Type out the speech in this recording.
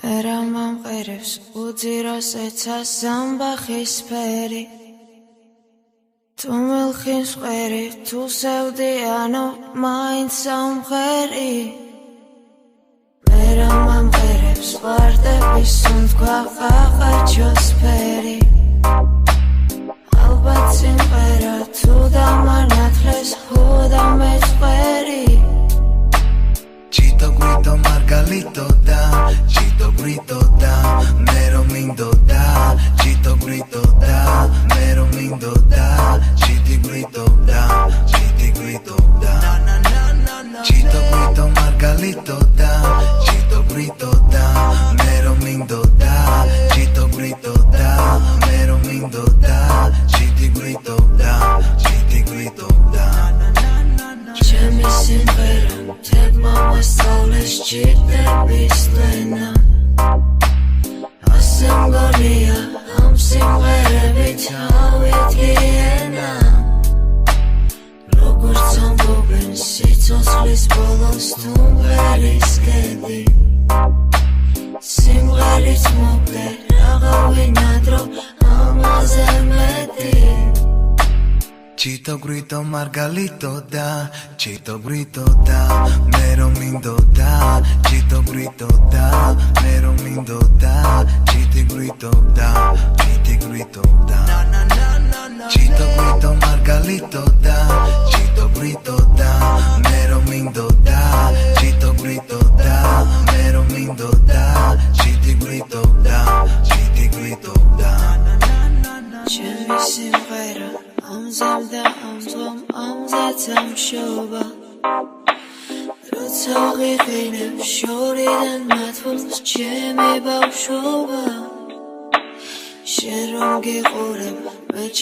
Pera mamqerevs udziros etsas zambahis feri Tu milkhins qveri tu sevdiyano maint samqeri Pera mamqerevs vardebis un თქვა qaqarchos feri Albat simqera tu damanatles huda meqveri Chito grito margalito da Chito grito da Mero mindo da Chito grito da Mero mindo da Chiti grito da Chiti grito da Chito grito margalito da Chito grito da Mero mindo da Chito grito da Mero mindo da Chiti grito da Chiti grito da Chemi simqera Tebma სწავლეს ჭირდების ლენა ასე მგონია ამ სიმღერებით ავიდგიენა როგორც ამბობენ სიცოცხლის ბოლოს თუ მღერის კედი სიმღერით მოკლე რაღა დრო ამაზე მეტი Chito grito margalito da Chito grito da Mero mindo da Chito grito da Mero mindo da Chiti grito da Chiti grito da Chito grito margalito da Chito grito da Mero mindo da Chito grito da Mero mindo da Chiti grito da Chiti grito da Chemi simqera Amzamda amzom amzat amshoba Rotsa qiqinem shoridan matfuz chemi bavshoba Shen rom giqurem